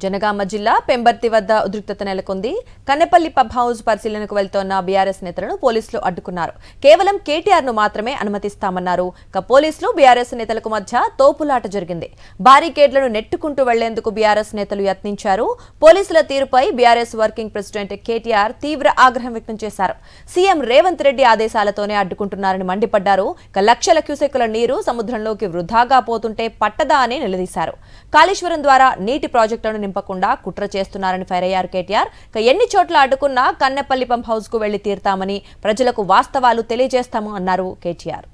జనగామ జిల్లా పెంబర్తి వద్ద ఉద్రిక్తత నెలకొంది. కన్నెపల్లి పబ్ హౌస్ పరిశీలనకు వెళ్తోన్న బీఆర్ఎస్ నేతలను పోలీసులు అడ్డుకున్నారు. కేవలం కేటీఆర్ ను మాత్రమే అనుమతిస్తామన్నారు. పోలీసులు బీఆర్ఎస్ నేతలకు మధ్య తోపులాట జరిగింది. బారికేడ్లను నెట్టుకుంటూ వెళ్లేందుకు బీఆర్ఎస్ నేతలు యత్నించారు. పోలీసుల తీరుపై బీఆర్ఎస్ వర్కింగ్ ప్రెసిడెంట్ కేటీఆర్ తీవ్ర ఆగ్రహం వ్యక్తం చేశారు. సీఎం రేవంత్ రెడ్డి ఆదేశాలతోనే అడ్డుకుంటున్నారని మండిపడ్డారు. లక్షల క్యూసెక్కుల నీరు సముద్రంలోకి వృధాగా పోతుంటే పట్టదా అని నిలదీశారు. కాళేశ్వరం ద్వారా నీటి ప్రాజెక్టులను నింపకుండా కుట్ర చేస్తున్నారని ఫైర్ అయ్యారు కేటీఆర్. ఎన్ని చోట్ల అడ్డుకున్నా కన్నెపల్లి పంప్ హౌస్ కు వెళ్లి తీరుతామని, ప్రజలకు వాస్తవాలు తెలియజేస్తాము అన్నారు కేటీఆర్.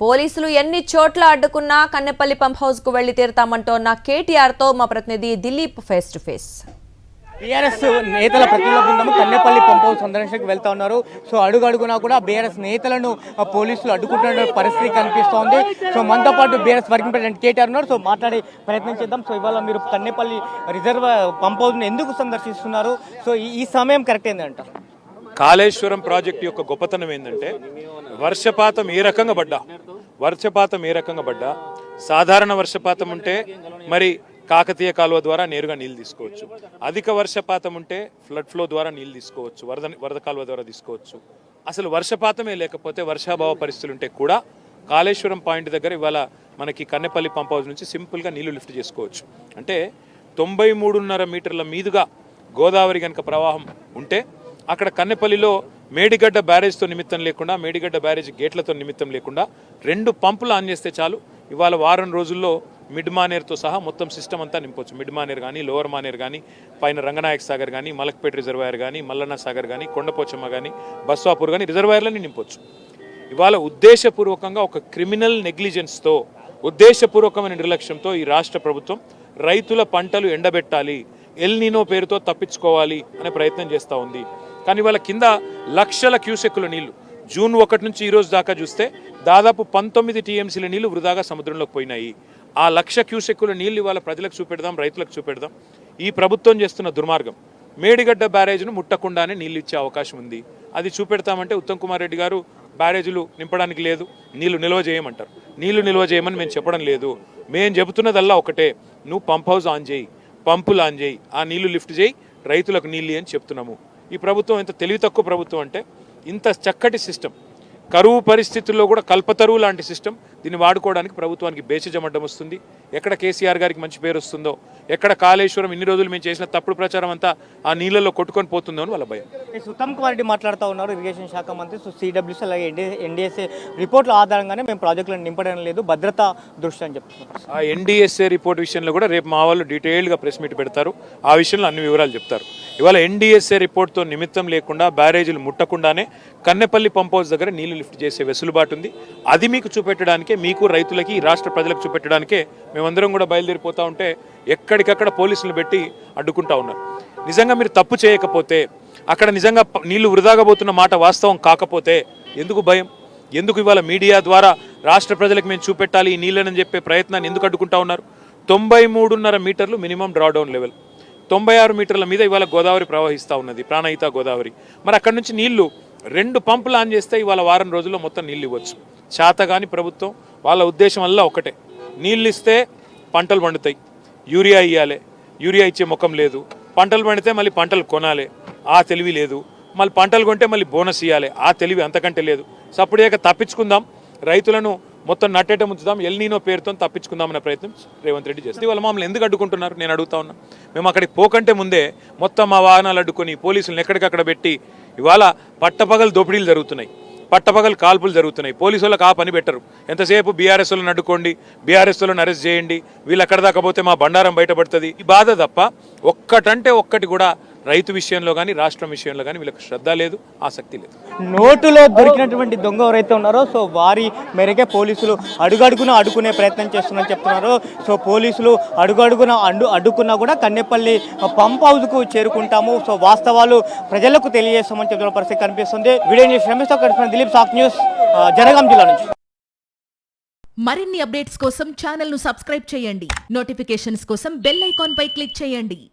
పోలీసులు ఎన్ని చోట్ల అడ్డుకున్నా కన్నెపల్లి పంప్ హౌస్ కు వెళ్లి తీరుతామంటోన్న కేటీఆర్ తో మా ప్రతినిధి Dilip face to face. BRS నేతల ప్రతినిధుల బృందం కన్నెపల్లి పంప్ హౌస్ సందర్శనకు వెళ్తా ఉన్నారు. సో అడుగడుగునా కూడా బీఆర్ఎస్ నేతలను పోలీసులు అడ్డుకుంటున్న పరిస్థితి కనిపిస్తోంది. సో మనతో పాటు బీఆర్ఎస్ వర్కింగ్ ప్రెసిడెంట్ కేటీఆర్ ఉన్నారు. సో మాట్లాడే ప్రయత్నం చేద్దాం. సో ఇవాళ మీరు కన్నెపల్లి రిజర్వ్ పంప్ హౌస్ ను ఎందుకు సందర్శిస్తున్నారు? సో ఈ సమయం కరెక్ట్ ఏంటంటారు? కాళేశ్వరం ప్రాజెక్టు యొక్క గొప్పతనం ఏంటంటే వర్షపాతం ఏ రకంగా పడ్డా సాధారణ వర్షపాతం ఉంటే మరి కాకతీయ కాలువ ద్వారా నేరుగా నీళ్ళు తీసుకోవచ్చు. అధిక వర్షపాతం ఉంటే ఫ్లడ్ ఫ్లో ద్వారా నీళ్ళు తీసుకోవచ్చు, వరద కాలువ ద్వారా తీసుకోవచ్చు. అసలు వర్షపాతమే లేకపోతే వర్షాభావ పరిస్థితులు ఉంటే కూడా కాళేశ్వరం పాయింట్ దగ్గర ఇవాళ మనకి కన్నెపల్లి పంప్ హౌస్ నుంచి సింపుల్గా నీళ్లు లిఫ్ట్ చేసుకోవచ్చు. అంటే 93.5 మీటర్ల మీదుగా గోదావరి కనుక ప్రవాహం ఉంటే అక్కడ కన్నెపల్లిలో మేడిగడ్డ బ్యారేజ్తో నిమిత్తం లేకుండా, మేడిగడ్డ బ్యారేజ్ గేట్లతో నిమిత్తం లేకుండా 2 పంపులు ఆన్ చేస్తే చాలు. ఇవాళ వారం రోజుల్లో మిడ్ మానేర్తో సహా మొత్తం సిస్టమ్ అంతా నింపొచ్చు. మిడ్ మానేర్ కానీ, లోవర్ మానేర్ కానీ, పైన రంగనాయక సాగర్ కానీ, మలక్పేట రిజర్వాయర్ కానీ, మల్లన్న సాగర్ కానీ, కొండపోచమ్మ కానీ, బస్వాపూర్ కానీ రిజర్వాయర్లని నింపొచ్చు. ఇవాళ ఉద్దేశపూర్వకంగా ఒక క్రిమినల్ నెగ్లిజెన్స్తో, ఉద్దేశపూర్వకమైన నిర్లక్ష్యంతో ఈ రాష్ట్ర ప్రభుత్వం రైతుల పంటలు ఎండబెట్టాలి, ఎల్ నీనో పేరుతో తప్పించుకోవాలి అనే ప్రయత్నం చేస్తూ ఉంది. కానీ వాళ్ళ కింద లక్షల క్యూసెక్కుల నీళ్లు జూన్ 1 నుంచి ఈ రోజు దాకా చూస్తే దాదాపు 19 టీఎంసీల నీళ్లు వృధాగా సముద్రంలోకి పోయినాయి. ఆ 1,00,000 క్యూసెక్కుల నీళ్లు ఇవాళ ప్రజలకు చూపెడదాం, రైతులకు చూపెడదాం. ఈ ప్రభుత్వం చేస్తున్న దుర్మార్గం మేడిగడ్డ బ్యారేజ్ను ముట్టకుండానే నీళ్లు ఇచ్చే అవకాశం ఉంది. అది చూపెడతామంటే ఉత్తమ్ కుమార్ రెడ్డి గారు బ్యారేజీలు నింపడానికి లేదు, నీళ్లు నిల్వ చేయమంటారు. నీళ్లు నిల్వ చేయమని మేము చెప్పడం లేదు. మేము చెబుతున్నదల్లా ఒకటే, నువ్వు పంప్ హౌస్ ఆన్ చేయి, పంపులు ఆన్ చేయి, ఆ నీళ్లు లిఫ్ట్ చేయి, రైతులకు నీళ్ళు అని చెప్తున్నాము. ఈ ప్రభుత్వం ఎంత తెలివి తక్కువ ప్రభుత్వం అంటే, ఇంత చక్కటి సిస్టమ్, కరువు పరిస్థితుల్లో కూడా కల్పతరువు లాంటి సిస్టమ్, దీన్ని వాడుకోవడానికి ప్రభుత్వానికి బేసిజమడ్డం వస్తుంది. ఎక్కడ కేసీఆర్ గారికి మంచి పేరు వస్తుందో, ఎక్కడ కాళేశ్వరం ఇన్ని రోజులు మేము చేసిన తప్పుడు ప్రచారం అంతా ఆ నీళ్ళలో కొట్టుకొని పోతుందో అని వాళ్ళ భయం. ఉత్తమ్ కుమార్ రెడ్డి మాట్లాడుతూ ఉన్నారు, ఇరిగేషన్ శాఖ మంత్రి. సో సిడబ్ల్యూసీ అలాగే ఎన్డీఎస్ఏ రిపోర్ట్ల ఆధారంగానే మేము ప్రాజెక్టులను నింపడం లేదు, భద్రతా దృష్టి అని చెప్తున్నారు. ఆ ఎన్డీఎస్ఏ రిపోర్ట్ విషయంలో కూడా రేపు మా వాళ్ళు డీటెయిల్డ్గా ప్రెస్ మీట్ పెడతారు. ఆ విషయంలో అన్ని వివరాలు చెప్తారు. ఇవాళ ఎన్డీఎస్ఏ రిపోర్ట్తో నిమిత్తం లేకుండా బ్యారేజీలు ముట్టకుండానే కన్నెపల్లి పంప్ హౌస్ దగ్గర నీళ్లు లిఫ్ట్ చేసే వెసులుబాటు ఉంది. అది మీకు చూపెట్టడానికే, మీకు రైతులకి, ఈ రాష్ట్ర ప్రజలకు చూపెట్టడానికే మేమందరం కూడా బయలుదేరిపోతూ ఉంటే ఎక్కడికక్కడ పోలీసులు పెట్టి అడ్డుకుంటా ఉన్నారు. నిజంగా మీరు తప్పు చేయకపోతే, అక్కడ నిజంగా నీళ్లు వృధాగా పోతున్న మాట వాస్తవం కాకపోతే ఎందుకు భయం? ఎందుకు ఇవాళ మీడియా ద్వారా రాష్ట్ర ప్రజలకు మేము చూపెట్టాలి ఈ నీళ్ళని చెప్పే ప్రయత్నాన్ని ఎందుకు అడ్డుకుంటా ఉన్నారు? 93.5 మీటర్లు మినిమం డ్రాడౌన్ లెవెల్, 96 మీటర్ల మీద ఇవాళ గోదావరి ప్రవహిస్తూ ఉన్నది, ప్రాణహిత గోదావరి. మరి అక్కడి నుంచి నీళ్లు 2 పంపులు ఆన్ చేస్తే ఇవాళ వారం రోజుల్లో మొత్తం నీళ్ళు ఇవ్వచ్చు. చేతగాని ప్రభుత్వం వాళ్ళ ఉద్దేశం వల్ల ఒకటే, నీళ్ళు ఇస్తే పంటలు పండుతాయి, యూరియా ఇవ్వాలి, యూరియా ఇచ్చే ముఖం లేదు. పంటలు పండితే మళ్ళీ పంటలు కొనాలి, ఆ తెలివి లేదు. మళ్ళీ పంటలు కొంటే మళ్ళీ బోనస్ ఇవ్వాలి, ఆ తెలివి అంతకంటే లేదు. సప్పుడేక తప్పించుకుందాం, రైతులను మొత్తం నట్టేట ముంచుదాం, ఎల్ నీనో పేరుతో తప్పించుకుందామనే ప్రయత్నం రేవంత్ రెడ్డి చేస్తుంది. వాళ్ళ మమ్మల్ని ఎందుకు అడ్డుకుంటున్నారు నేను అడుగుతా ఉన్నా. మేము అక్కడికి పోకంటే ముందే మొత్తం మా వాహనాలు అడ్డుకొని పోలీసులను ఎక్కడికక్కడ పెట్టి ఇవాళ పట్టపగలు దోపిడీలు జరుగుతున్నాయి, పట్టపగలు కాల్పులు జరుగుతున్నాయి. పోలీసు వాళ్ళకి ఆ పని పెట్టరు. ఎంతసేపు బీఆర్ఎస్ వాళ్ళని అడ్డుకోండి, బీఆర్ఎస్ వాళ్ళని అరెస్ట్ చేయండి, వీళ్ళు అక్కడ దాకా పోతే మా బండారం బయటపడుతుంది, ఈ బాధ తప్ప ఒక్కటంటే ఒక్కటి కూడా రైతు విషయంలో కానీ రాష్ట్రం విషయంలో కానీ వీళ్ళకి శ్రద్ధ లేదు, ఆసక్తి లేదు. నోటులో దొరికినటువంటి దొంగ ఎవరైతే ఉన్నారో సో వారి మేరకే పోలీసులు అడుగడుగున అడ్డుకునే ప్రయత్నం చేస్తున్నారని చెప్తున్నారు. సో పోలీసులు అడుగడుగున అడ్డుకున్నా కూడా కన్నెపల్లి పంప్ హౌస్కు చేరుకుంటాము, సో వాస్తవాలు ప్రజలకు తెలియజేస్తామని చెప్తున్న పరిస్థితి కనిపిస్తుంది. వీడియో శ్రమిస్తూ కనిపిస్తున్న దిలీప్, సాక్ న్యూస్, జనగాం జిల్లా నుంచి. మరిన్ని అప్డేట్స్ కోసం ఛానల్ ను సబ్స్క్రైబ్ చేయండి. నోటిఫికేషన్స్ కోసం బెల్ ఐకాన్ పై క్లిక్ చేయండి.